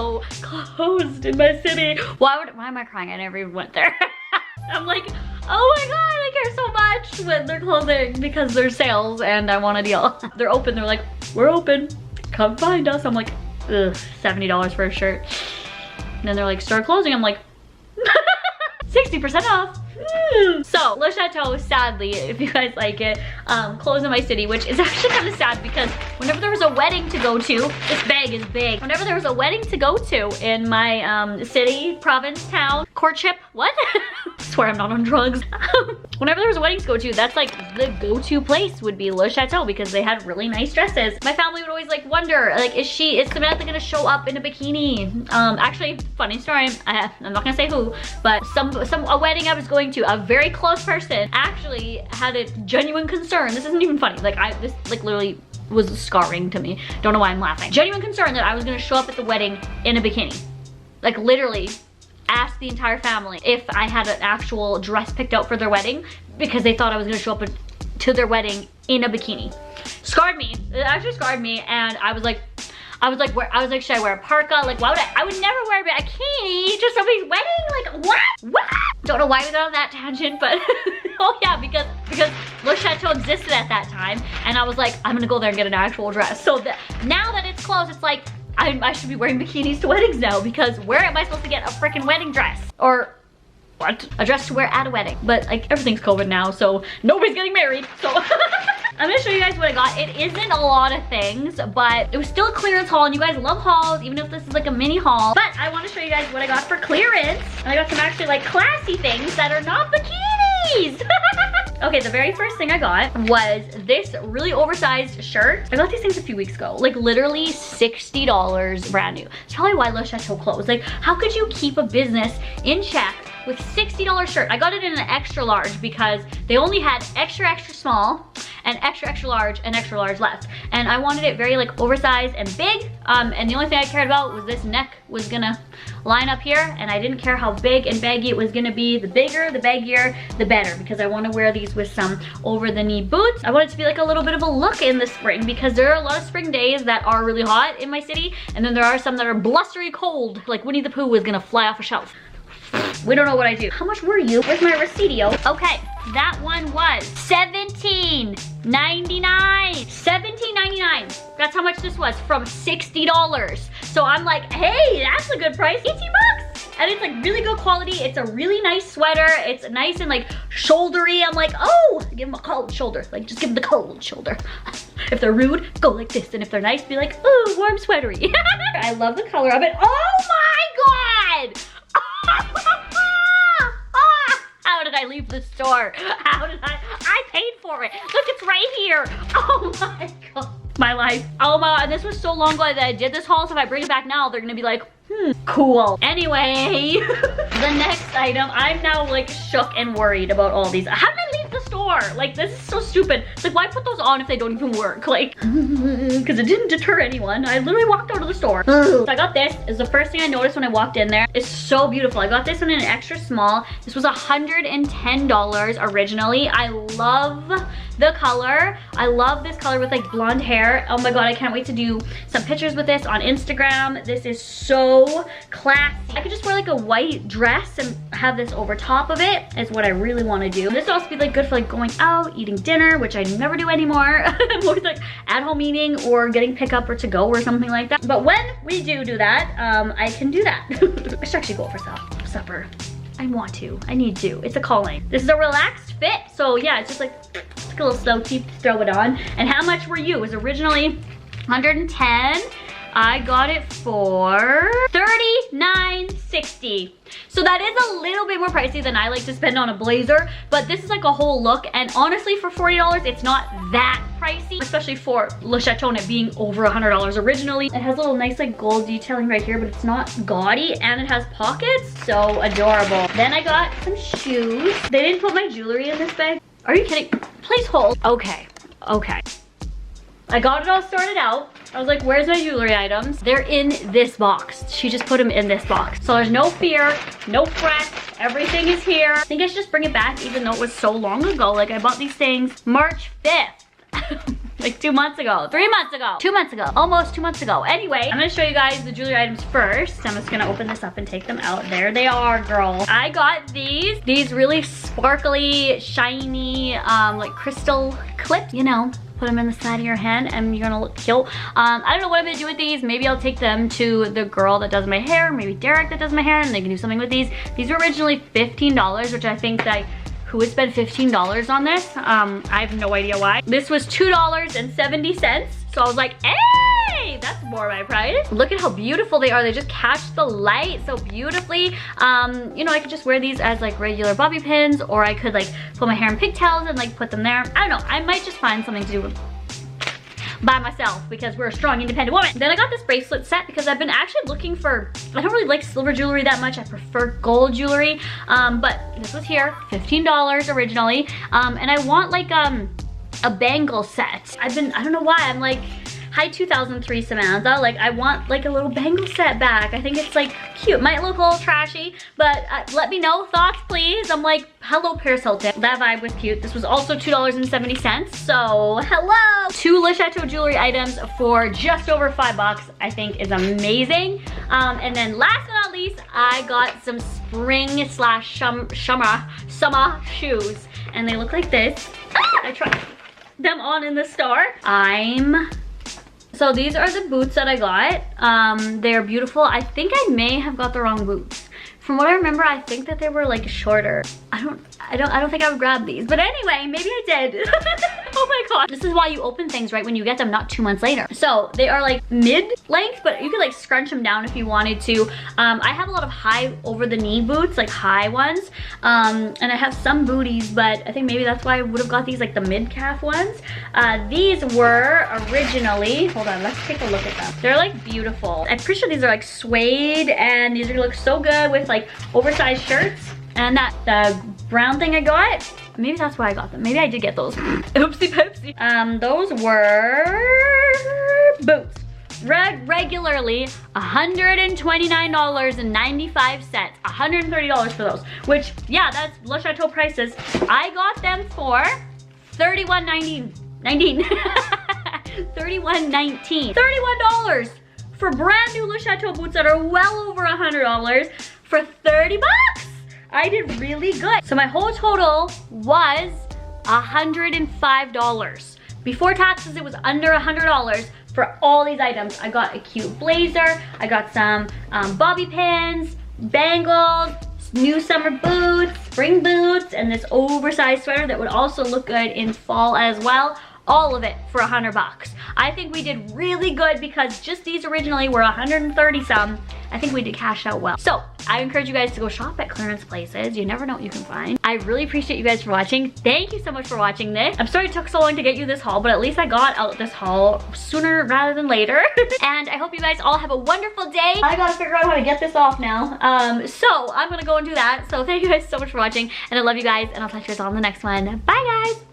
Chateau closed in my city. Why am I crying? I never even went there. I'm like, oh my god, I care so much when they're closing because there's sales and I want a deal. They're open, they're like, we're open, come find us. I'm like, ugh, $70 for a shirt. And then they're like, start closing. I'm like, 60% off. So Le Chateau, sadly, if you guys like it, closed in my city, which is actually kind of sad because whenever there was a wedding to go to, this bag is big. Whenever there was a wedding to go to in my city, province, town, courtship, what? I swear I'm not on drugs. Whenever there was a wedding to go to, that's like the go-to place would be Le Chateau because they had really nice dresses. My family would always like wonder, like, is Samantha gonna show up in a bikini? Actually, funny story, I'm not gonna say who, but a wedding I was going to, a very close person actually had a genuine concern. This isn't even funny. Like this like literally was scarring to me. Don't know why I'm laughing. Genuine concern that I was gonna show up at the wedding in a bikini. Like literally asked the entire family if I had an actual dress picked out for their wedding because they thought I was gonna show up to their wedding in a bikini. Scarred me. It actually scarred me, and I was like, should I wear a parka? Like, why would I would never wear a bikini to somebody's wedding? Like, what? Don't know why we got on that tangent, but oh yeah, because Le Chateau existed at that time, and I was like, I'm gonna go there and get an actual dress. So now that it's closed, it's like, I should be wearing bikinis to weddings now, because where am I supposed to get a freaking wedding dress? Or what? A dress to wear at a wedding. But like, everything's COVID now, so nobody's getting married, so. I'm gonna show you guys what I got. It isn't a lot of things, but it was still a clearance haul, and you guys love hauls, even if this is like a mini haul. But I wanna show you guys what I got for clearance. And I got some actually like classy things that are not bikinis. Okay, the very first thing I got was this really oversized shirt. I got these things a few weeks ago, like literally $60 brand new. It's probably why Le Chateau closed. Like, how could you keep a business in check with $60 shirt? I got it in an extra large because they only had extra small and extra large and extra large left. And I wanted it very like oversized and big. And the only thing I cared about was this neck was gonna line up here, and I didn't care how big and baggy it was gonna be. The bigger, the baggier, the better, because I wanna wear these with some over the knee boots. I want it to be like a little bit of a look in the spring, because there are a lot of spring days that are really hot in my city, and then there are some that are blustery cold, like Winnie the Pooh is gonna fly off a shelf. We don't know what I do. How much were you? Where's my receiptio? Okay, that one was $17.99. $17.99. That's how much this was, from $60. So I'm like, hey, that's a good price, 18 bucks. And it's like really good quality. It's a really nice sweater. It's nice and like shouldery. I'm like, oh, give them a cold shoulder. Like, just give them the cold shoulder. If they're rude, go like this. And if they're nice, be like, ooh, warm sweatery. I love the color of it. Oh my God. How did I leave the store? How did I paid for it. Look, it's right here. Oh my God. My life. Oh my God, and this was so long ago that I did this haul, so if I bring it back now, they're gonna be like, cool. Anyway, the next item, I'm now like shook and worried about all these. How did I leave the store? Like, this is so stupid. It's like, why put those on if they don't even work? Like, because it didn't deter anyone. I literally walked out of the store. So I got this. It's the first thing I noticed when I walked in there. It's so beautiful. I got this in an extra small. This was $110 originally. I love the color. I love this color with like blonde hair. Oh my God, I can't wait to do some pictures with this on Instagram. This is so classy. I could just wear like a white dress and have this over top of it, is what I really want to do. This would also be like good for like going out, eating dinner, which I never do anymore. I'm always like at home eating or getting pickup or to go or something like that. But when we do that, I can do that. I should actually go for supper. I want to, I need to, it's a calling. This is a relaxed fit, so yeah, it's just like a little slow tee, throw it on. And how much were you? It was originally $110. I got it for $39.60. So that is a little bit more pricey than I like to spend on a blazer, but this is like a whole look, and honestly for $40, it's not that pricey, especially for Le Chateau and it being over $100 originally. It has a little nice like gold detailing right here, but it's not gaudy, and it has pockets, so adorable. Then I got some shoes. They didn't put my jewelry in this bag. Are you kidding? Please hold. Okay. I got it all sorted out. I was like, where's my jewelry items? They're in this box. She just put them in this box. So there's no fear, no fret. Everything is here. I think I should just bring it back, even though it was so long ago. Like, I bought these things March 5th. like 2 months ago, 3 months ago, 2 months ago, almost 2 months ago. Anyway, I'm gonna show you guys the jewelry items first. I'm just gonna open this up and take them out. There they are, girl. I got these really sparkly, shiny, like crystal clips, you know. Put them in the side of your hand and you're gonna look cute. I don't know what I'm gonna do with these. Maybe I'll take them to the girl that does my hair, maybe Derek that does my hair, and they can do something with these. These were originally $15, which I think that who would spend $15 on this? I have no idea why. This was $2.70. So I was like, hey, that's more my price. Look at how beautiful they are. They just catch the light so beautifully. You know, I could just wear these as like regular bobby pins, or I could like put my hair in pigtails and like put them there. I don't know, I might just find something to do with by myself because we're a strong, independent woman. Then I got this bracelet set because I've been actually looking for, I don't really like silver jewelry that much. I prefer gold jewelry. But this was here, $15 originally. And I want like a bangle set. I don't know why, I'm like, hi 2003 Samantha, like I want like a little bangle set back. I think it's like cute. Might look a little trashy, but let me know, thoughts please. I'm like, hello Paris Hilton. That vibe was cute. This was also $2.70, so hello. 2 Le Chateau jewelry items for just over $5 I think is amazing. And then last but not least, I got some spring slash summer shoes, and they look like this. I tried them on in the store. So these are the boots that I got. They're beautiful. I think I may have got the wrong boots. From what I remember, I think that they were like shorter. I don't think I would grab these. But anyway, maybe I did. Oh my god. This is why you open things right when you get them, not 2 months later. So they are like mid-length, but you could like scrunch them down if you wanted to. I have a lot of high over the knee boots, like high ones. And I have some booties, but I think maybe that's why I would have got these, like the mid-calf ones. These were originally, hold on, let's take a look at them. They're like beautiful. I'm pretty sure these are like suede, and these are gonna look so good with like oversized shirts. And the brown thing I got, maybe that's why I got them. Maybe I did get those. Oopsie poopsie. Those were boots. Regularly $129.95. $130 for those. Which, yeah, that's Le Chateau prices. I got them for $31.19. $31 for brand new Le Chateau boots that are well over $100 for $30. I did really good. So my whole total was $105. Before taxes, it was under $100 for all these items. I got a cute blazer. I got some bobby pins, bangles, new summer boots, spring boots, and this oversized sweater that would also look good in fall as well. All of it for $100. I think we did really good because just these originally were 130 some. I think we did cash out well. So I encourage you guys to go shop at clearance places. You never know what you can find. I really appreciate you guys for watching. Thank you so much for watching this. I'm sorry it took so long to get you this haul, but at least I got out this haul sooner rather than later. And I hope you guys all have a wonderful day. I gotta figure out how to get this off now. So I'm gonna go and do that. So thank you guys so much for watching, and I love you guys, and I'll catch you guys all in the next one. Bye guys.